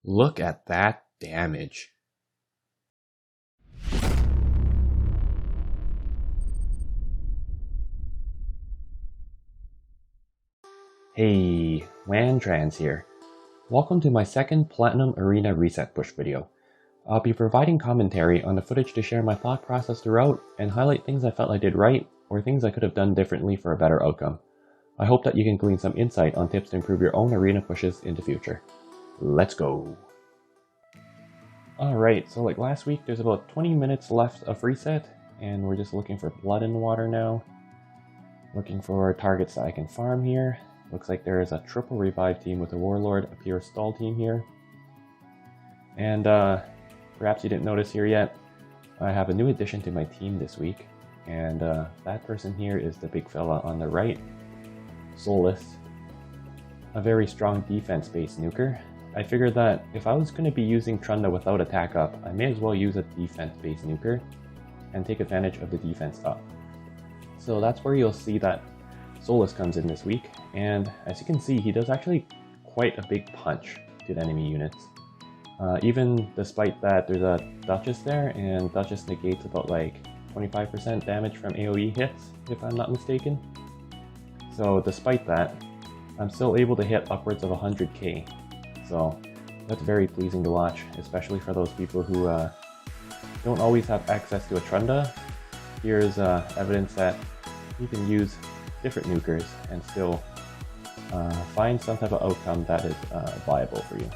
Look at that damage. Hey, Wantrans here. Welcome to my second Platinum Arena Reset Push video. I'll be providing commentary on the footage to share my thought process throughout and highlight things I felt I did right or things I could have done differently for a better outcome. I hope that you can glean some insight on tips to improve your own arena pushes in the future. Let's go! Alright, so like last week, there's about 20 minutes left of reset, and we're just looking for blood in the water now. Looking for targets that I can farm here. Looks like there is a triple revive team with a warlord, a pure stall team here. And perhaps you didn't notice here yet, I have a new addition to my team this week. And that person here is the big fella on the right, Solus. A very strong defense-based nuker. I figured that if I was going to be using Trunda without attack up, I may as well use a defense-based nuker and take advantage of the defense up. So that's where you'll see that Solus comes in this week, and as you can see, he does actually quite a big punch to the enemy units. Even despite that, there's a Duchess there, and Duchess negates about like 25% damage from AoE hits, if I'm not mistaken. So despite that, I'm still able to hit upwards of 100k. So that's very pleasing to watch, especially for those people who don't always have access to a Trunda. Here's evidence that you can use different nukers and still find some type of outcome that is viable for you.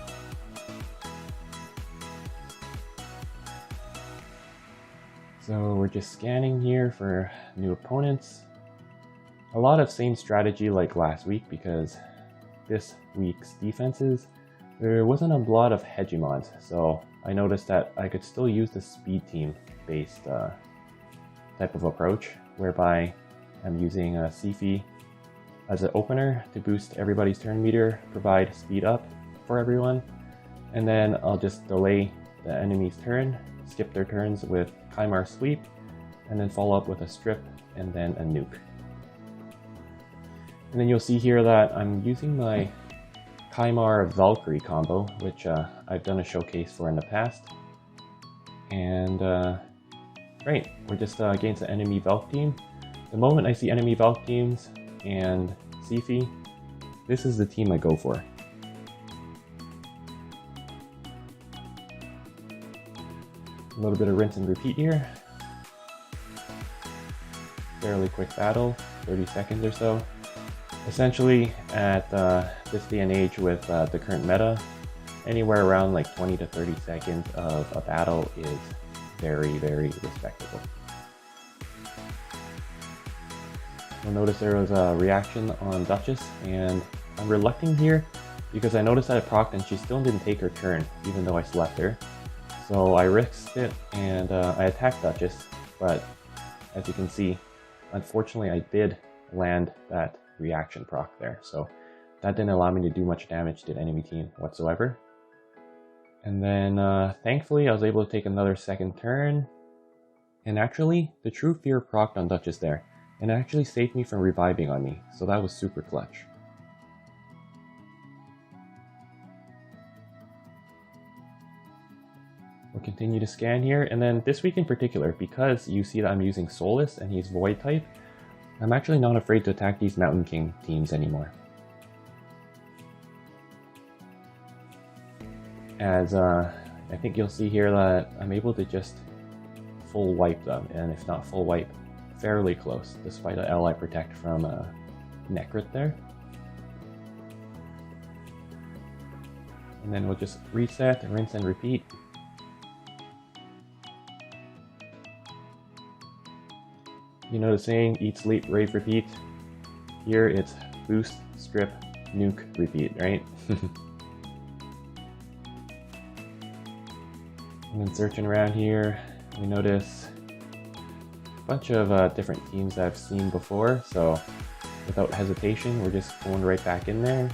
So we're just scanning here for new opponents. A lot of same strategy like last week, because this week's defenses, there wasn't a lot of hegemons, so I noticed that I could still use the speed team based type of approach, whereby I'm using a Siphi as an opener to boost everybody's turn meter, provide speed up for everyone, and then I'll just delay the enemy's turn, skip their turns with Kymar Sweep, and then follow up with a strip and then a nuke. And then you'll see here that I'm using my Kymar Valkyrie combo, which I've done a showcase for in the past. And great, we're just against the enemy Valk team. The moment I see enemy Valk teams and Siphi, this is the team I go for. A little bit of rinse and repeat here. Fairly quick battle, 30 seconds or so. Essentially, at this day and age with the current meta, anywhere around like 20 to 30 seconds of a battle is very, very respectable. You'll notice there was a reaction on Duchess, and I'm reluctant here because I noticed that I procced and she still didn't take her turn, even though I slept her. So I risked it and I attacked Duchess, but as you can see, unfortunately I did land that reaction proc there, so that didn't allow me to do much damage to the enemy team whatsoever. And then thankfully I was able to take another second turn, and actually the True Fear procced on Duchess there, and it actually saved me from reviving on me, so that was super clutch. We'll continue to scan here, and then this week in particular, because you see that I'm using Solus and he's Void type, I'm actually not afraid to attack these Mountain King teams anymore. As I think you'll see here that I'm able to just full wipe them, and if not full wipe, fairly close, despite an ally protect from Necrit there. And then we'll just reset, rinse and repeat. You know the saying, eat, sleep, rave, repeat? Here it's boost, strip, nuke, repeat, right? And then searching around here, we notice a bunch of different teams I've seen before, so without hesitation, we're just going right back in there.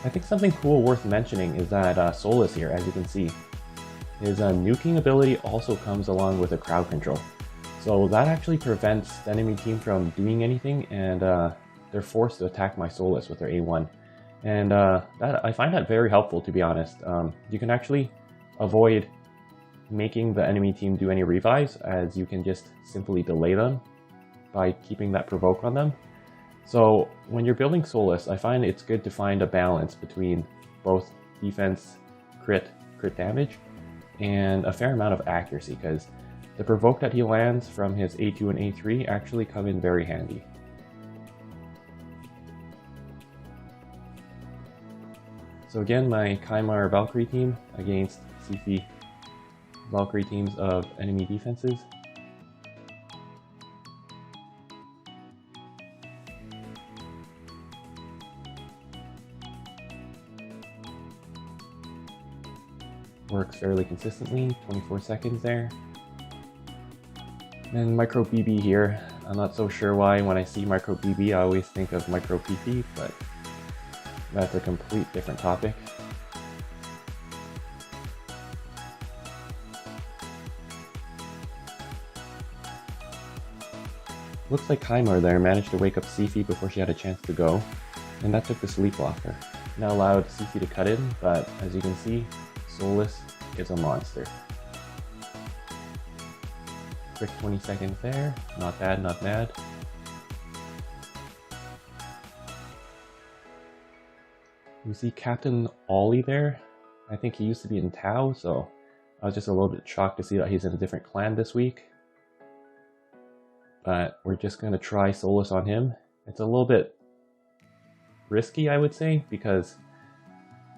I think something cool worth mentioning is that Solus here, as you can see, his nuking ability also comes along with a crowd control. So that actually prevents the enemy team from doing anything, and they're forced to attack my Solus with their A1. And I find that very helpful, to be honest. You can actually avoid making the enemy team do any revives, as you can just simply delay them by keeping that provoke on them. So when you're building Solas, I find it's good to find a balance between both defense, crit damage, and a fair amount of accuracy, because the provoke that he lands from his A2 and A3 actually come in very handy. So again, my Kymar Valkyrie team against Siphi Valkyrie teams of enemy defenses. Works fairly consistently, 24 seconds there. And Micro BB here. I'm not so sure why when I see Micro BB I always think of Micro PP, but that's a complete different topic. Looks like Kymar there managed to wake up Siphi before she had a chance to go, and that took the sleep off her. Now allowed Siphi to cut in, but as you can see, Solas is a monster. Quick 20 seconds there, not bad, not bad. You see Captain Ollie there. I think he used to be in Tau, so I was just a little bit shocked to see that he's in a different clan this week. But we're just going to try Solas on him. It's a little bit risky, I would say, because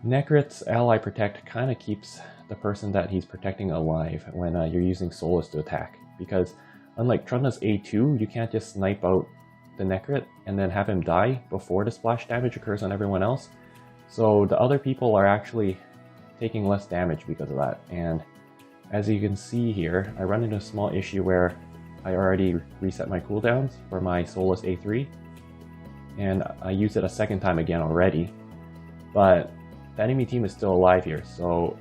Nekrit's Ally Protect kind of keeps the person that he's protecting alive when you're using Solas to attack. Because unlike Trundle's A2, you can't just snipe out the Nekrit and then have him die before the splash damage occurs on everyone else. So the other people are actually taking less damage because of that. And as you can see here, I run into a small issue where I already reset my cooldowns for my Solas A3. And I used it a second time again already. But the enemy team is still alive here, so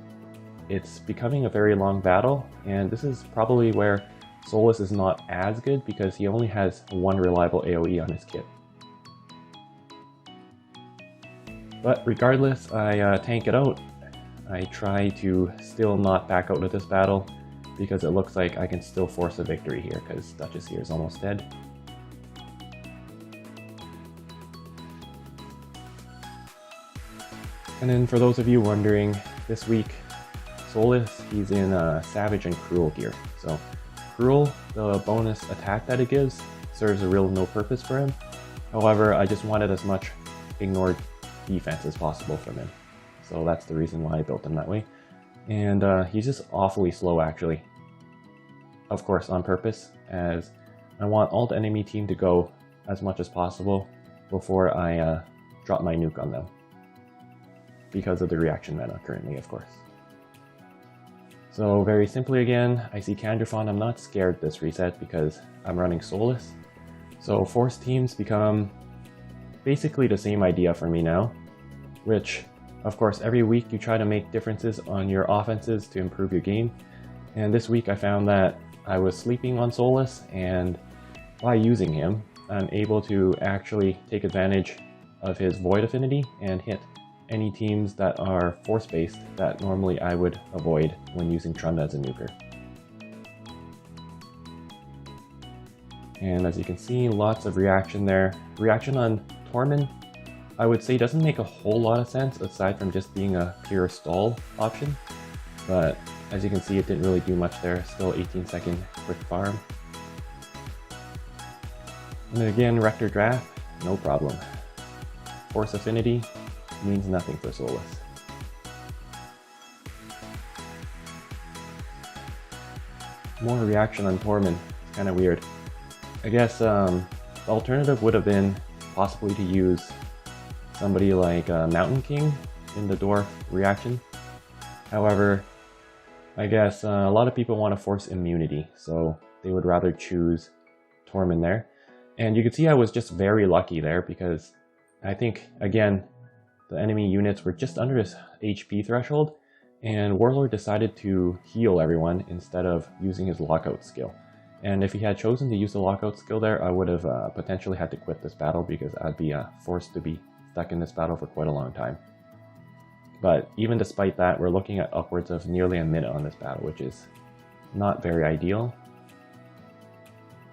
it's becoming a very long battle. And this is probably where Solas is not as good, because he only has one reliable AoE on his kit. But regardless, I tank it out. I try to still not back out of this battle, because it looks like I can still force a victory here, because Duchess here is almost dead. And then for those of you wondering, this week, Solas, he's in Savage and Cruel gear. So Cruel, the bonus attack that it gives, serves a real no purpose for him. However, I just wanted as much ignored defense as possible from him. So that's the reason why I built him that way. And he's just awfully slow, actually. Of course, on purpose, as I want all the enemy team to go as much as possible before I drop my nuke on them. Because of the reaction meta currently, of course. So very simply again, I see Kandrafon. I'm not scared this reset because I'm running Solas. So force teams become basically the same idea for me now, which of course every week you try to make differences on your offenses to improve your game. And this week I found that I was sleeping on Solas, and by using him, I'm able to actually take advantage of his Void Affinity and hit any teams that are force-based that normally I would avoid when using Trunda as a nuker. And as you can see, lots of reaction there. Reaction on Tormund, I would say, doesn't make a whole lot of sense aside from just being a pure stall option. But as you can see, it didn't really do much there. Still 18-second quick farm. And then again, Rector Draft, no problem. Force Affinity means nothing for Solas. More reaction on Tormund. It's kind of weird. I guess the alternative would have been possibly to use somebody like Mountain King in the dwarf reaction. However, I guess a lot of people want to force immunity, so they would rather choose Tormund there. And you can see I was just very lucky there, because I think, again, the enemy units were just under his HP threshold, and Warlord decided to heal everyone instead of using his lockout skill. And if he had chosen to use the lockout skill there, I would have potentially had to quit this battle, because I'd be forced to be stuck in this battle for quite a long time. But even despite that, we're looking at upwards of nearly a minute on this battle, which is not very ideal.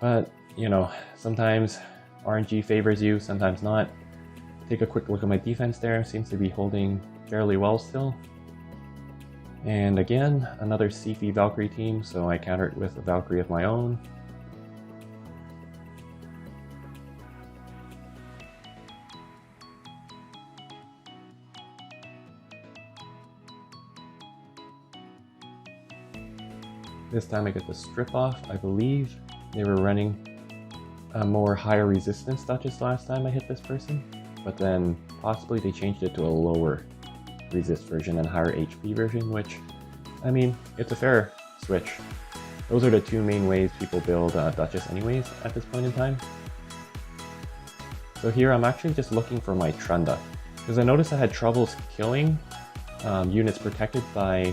But, you know, sometimes RNG favors you, sometimes not. Take a quick look at my defense there, seems to be holding fairly well still. And again, another Siphi Valkyrie team, so I countered with a Valkyrie of my own. This time I get the strip off. I believe they were running a more higher resistance Duchess last time I hit this person, but then possibly they changed it to a lower resist version and higher HP version, which, I mean, it's a fair switch. Those are the two main ways people build Duchess anyways at this point in time. So here I'm actually just looking for my Trunda, because I noticed I had troubles killing units protected by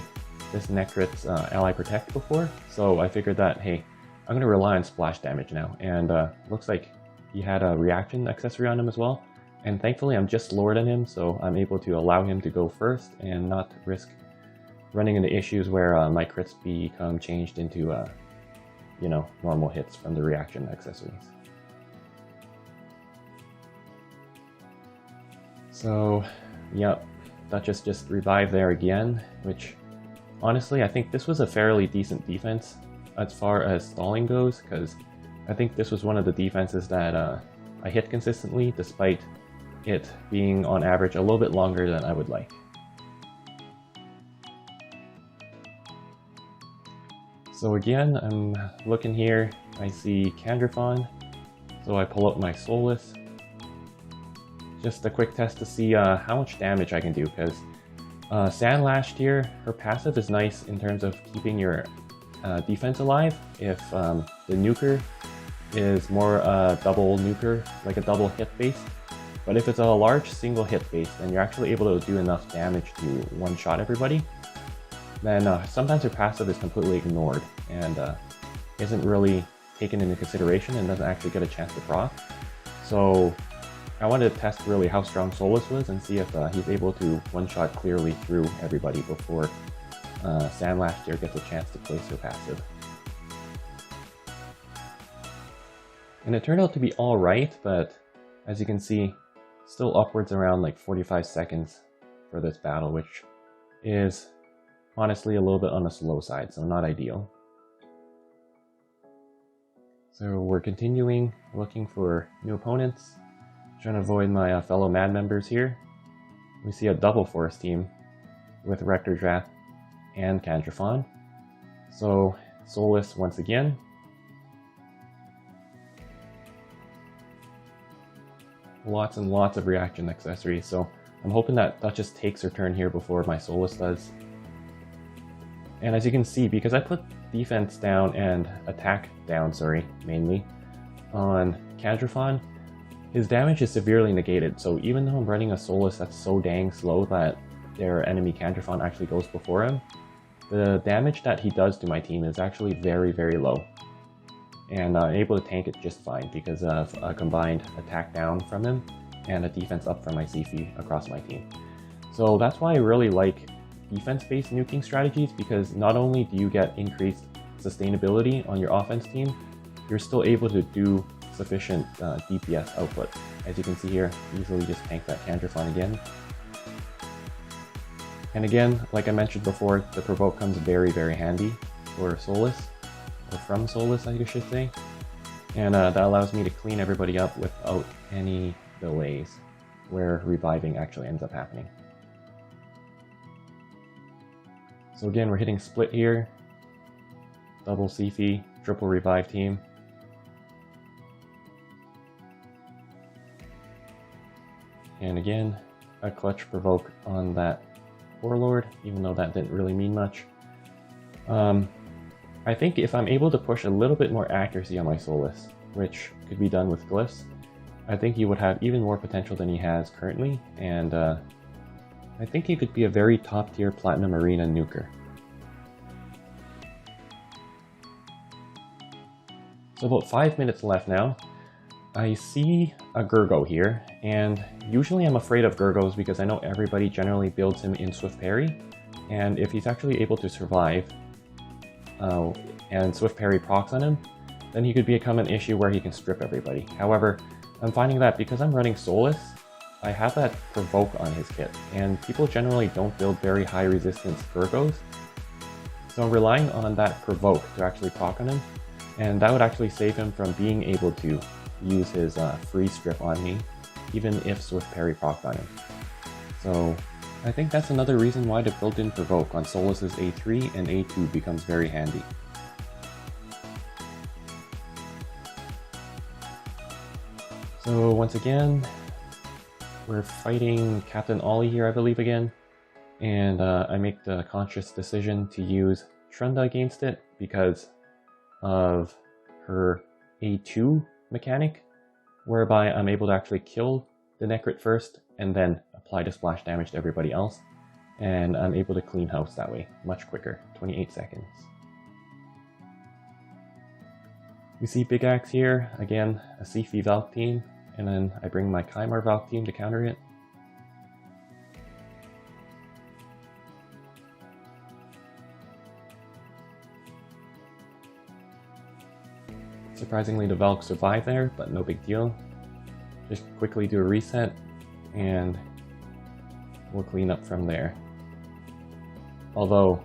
this Necrit's Ally Protect before, so I figured that, hey, I'm going to rely on splash damage now, and looks like he had a reaction accessory on him as well, and thankfully I'm just lower than him, so I'm able to allow him to go first and not risk running into issues where my crits become changed into, you know, normal hits from the reaction accessories. So, yep, Duchess just revived there again, which honestly, I think this was a fairly decent defense as far as stalling goes, because I think this was one of the defenses that I hit consistently, despite it being on average a little bit longer than I would like. So again, I'm looking here, I see Candraphon, so I pull up my Soulless. Just a quick test to see how much damage I can do, because Sandlash here, her passive is nice in terms of keeping your defense alive if the nuker is more double nuker, like a double hit base. But if it's a large single hit base, then you're actually able to do enough damage to one-shot everybody. Then sometimes her passive is completely ignored and isn't really taken into consideration and doesn't actually get a chance to proc. So I wanted to test really how strong Soulless was and see if he's able to one-shot clearly through everybody before Sandlash here gets a chance to place her passive. And it turned out to be alright, but as you can see, still upwards around like 45 seconds for this battle, which is honestly a little bit on the slow side, so not ideal. So we're continuing looking for new opponents, trying to avoid my fellow Mad members here. We see a double Forest team with Rector's Wrath and Candraphon. So Soulless once again. Lots and lots of reaction accessories, so I'm hoping that Duchess takes her turn here before my Soulless does. And as you can see, because I put defense down and attack down, mainly, on Candraphon, his damage is severely negated, so even though I'm running a Soulless that's so dang slow that their enemy Candraphon actually goes before him, the damage that he does to my team is actually very, very low. And I'm able to tank it just fine because of a combined attack down from him and a defense up from my Siphi across my team. So that's why I really like defense-based nuking strategies, because not only do you get increased sustainability on your offense team, you're still able to do sufficient DPS output. As you can see here, easily just tank that Candraphon again. And again, like I mentioned before, the provoke comes very, very handy for Soulless, or from Soulless I should say. And that allows me to clean everybody up without any delays, where reviving actually ends up happening. So again, we're hitting split here. Double Siphi, triple revive team. And again, a clutch provoke on that Warlord, even though that didn't really mean much. I think if I'm able to push a little bit more accuracy on my Soulless, which could be done with glyphs, I think he would have even more potential than he has currently, and I think he could be a very top tier Platinum Arena nuker. So about 5 minutes left now. I see a Gurgo here, and usually I'm afraid of Gurgos because I know everybody generally builds him in Swift Parry, and if he's actually able to survive and Swift Parry procs on him, then he could become an issue where he can strip everybody. However, I'm finding that because I'm running Solus, I have that Provoke on his kit, and people generally don't build very high resistance Gurgos, so I'm relying on that Provoke to actually proc on him, and that would actually save him from being able to use his free strip on me, even if Swift Parry procced on him. So I think that's another reason why the built-in Provoke on Solus's A3 and A2 becomes very handy. So once again, we're fighting Captain Ollie here, I believe, again, and I make the conscious decision to use Trunda against it because of her A2 mechanic, whereby I'm able to actually kill the Necrit first and then apply the splash damage to everybody else, and I'm able to clean house that way much quicker, 28 seconds. We see Big Axe here, again a Siphi Valk team, and then I bring my Kymar Valk team to counter it. Surprisingly, the Valk survived there, but no big deal. Just quickly do a reset, and we'll clean up from there. Although,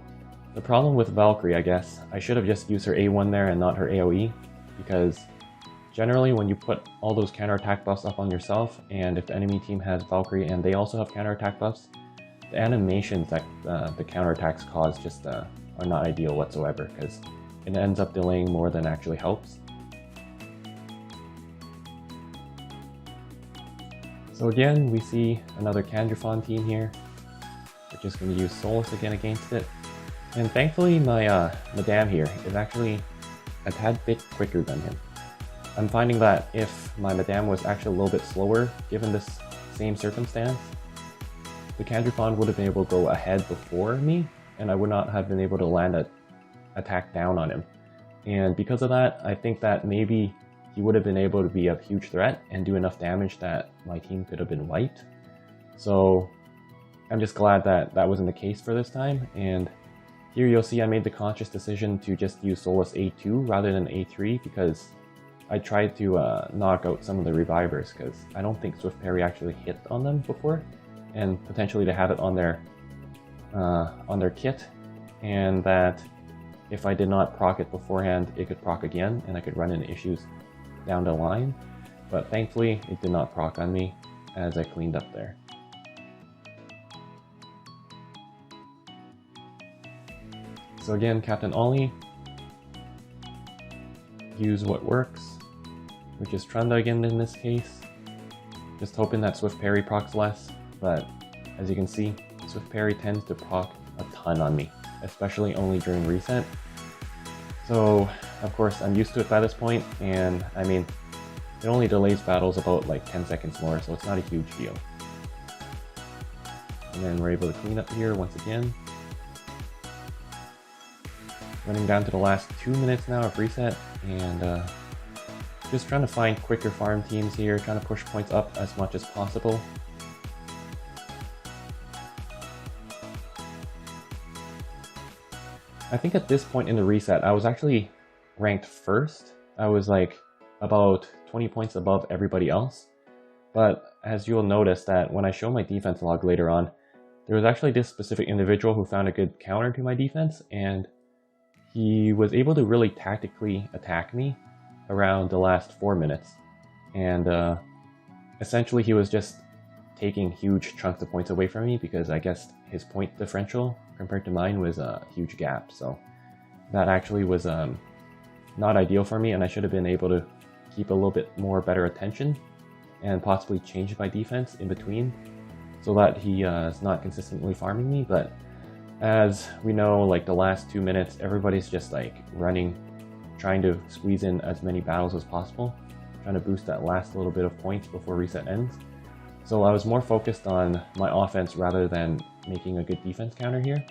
the problem with Valkyrie, I guess, I should have just used her A1 there and not her AoE, because generally when you put all those counterattack buffs up on yourself, and if the enemy team has Valkyrie and they also have counterattack buffs, the animations that the counterattacks cause just are not ideal whatsoever, because it ends up delaying more than actually helps. So again, we see another Kandrifon team here. We're just going to use Solus again against it. And thankfully my Madame here is actually a tad bit quicker than him. I'm finding that if my Madame was actually a little bit slower, given this same circumstance, the Kandrifon would have been able to go ahead before me, and I would not have been able to land an attack down on him. And because of that, I think that maybe he would have been able to be a huge threat and do enough damage that my team could have been wiped. So I'm just glad that that wasn't the case for this time, and here you'll see I made the conscious decision to just use Solus A2 rather than A3 because I tried to knock out some of the revivers, because I don't think Swift Parry actually hit on them before, and potentially to have it on their kit, and that if I did not proc it beforehand, it could proc again and I could run into issues down the line. But thankfully it did not proc on me as I cleaned up there. So again, Captain Ollie, use what works, which is Trunda again in this case. Just hoping that Swift Parry procs less, but as you can see, Swift Parry tends to proc a ton on me, especially only during reset. So of course I'm used to it by this point, and I mean, it only delays battles about like 10 seconds more, so it's not a huge deal. And then we're able to clean up here once again. Running down to the last 2 minutes now of reset, and just trying to find quicker farm teams here, trying to push points up as much as possible. I think at this point in the reset, I was actually ranked first. I was like about 20 points above everybody else. But as you'll notice that when I show my defense log later on, there was actually this specific individual who found a good counter to my defense, and he was able to really tactically attack me around the last 4 minutes. And essentially he was just taking huge chunks of points away from me because I guess his point differential compared to mine was a huge gap. So that actually was not ideal for me, and I should have been able to keep a little bit more better attention and possibly change my defense in between so that he is not consistently farming me. But as we know, like the last 2 minutes, everybody's just like running, trying to squeeze in as many battles as possible, trying to boost that last little bit of points before reset ends. So I was more focused on my offense rather than making a good defense counter here.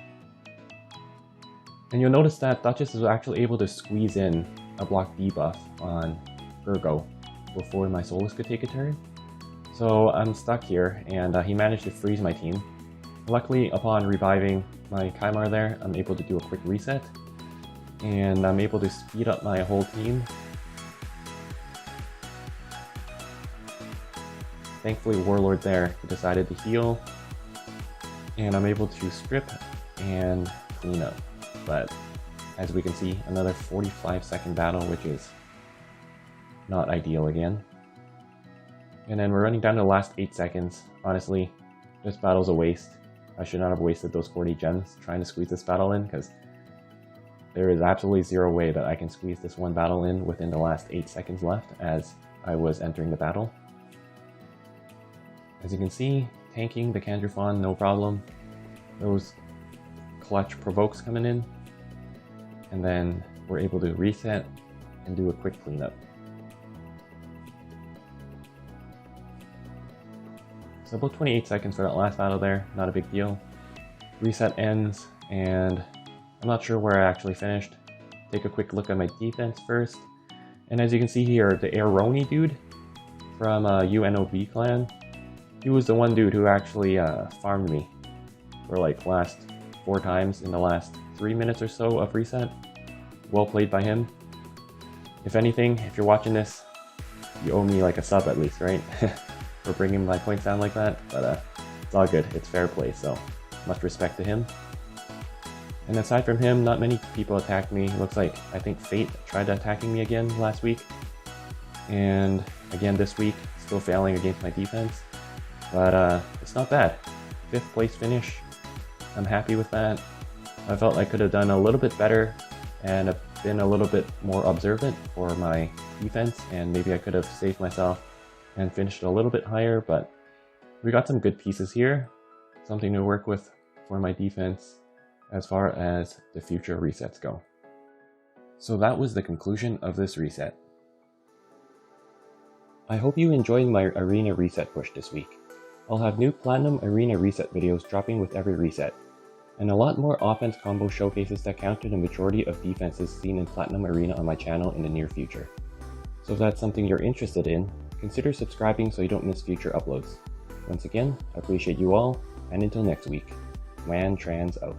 And you'll notice that Duchess is actually able to squeeze in a block debuff on Gurgo before my Solus could take a turn. So I'm stuck here, and he managed to freeze my team. Luckily, upon reviving my Kymar there, I'm able to do a quick reset, and I'm able to speed up my whole team. Thankfully, Warlord there decided to heal, and I'm able to strip and clean up. But as we can see, another 45-second battle, which is not ideal again. And then we're running down to the last 8 seconds. Honestly, this battle's a waste. I should not have wasted those 40 gems trying to squeeze this battle in, because there is absolutely zero way that I can squeeze this one battle in within the last 8 seconds left as I was entering the battle. As you can see, tanking the Kandrufon, no problem. Those clutch provokes coming in, and then we're able to reset and do a quick cleanup. So about 28 seconds for that last battle there, not a big deal. Reset ends, and I'm not sure where I actually finished. Take a quick look at my defense first. And as you can see here, the Aironi dude from UNOB clan, he was the one dude who actually farmed me for like last 4 times in the last 3 minutes or so of reset. Well played by him. If anything, if you're watching this, you owe me like a sub at least, right? For bringing my points down like that, but it's all good. It's fair play, so much respect to him. And aside from him, not many people attacked me. Looks like, I think Fate tried attacking me again last week, and again this week, still failing against my defense. But it's not bad. 5th place finish. I'm happy with that. I felt I could have done a little bit better and been a little bit more observant for my defense, and maybe I could have saved myself and finished a little bit higher, but we got some good pieces here. Something to work with for my defense as far as the future resets go. So that was the conclusion of this reset. I hope you enjoyed my arena reset push this week. I'll have new Platinum Arena reset videos dropping with every reset, and a lot more offense combo showcases that counter the majority of defenses seen in Platinum Arena on my channel in the near future. So if that's something you're interested in, consider subscribing so you don't miss future uploads. Once again, I appreciate you all, and until next week, WAN Trans out.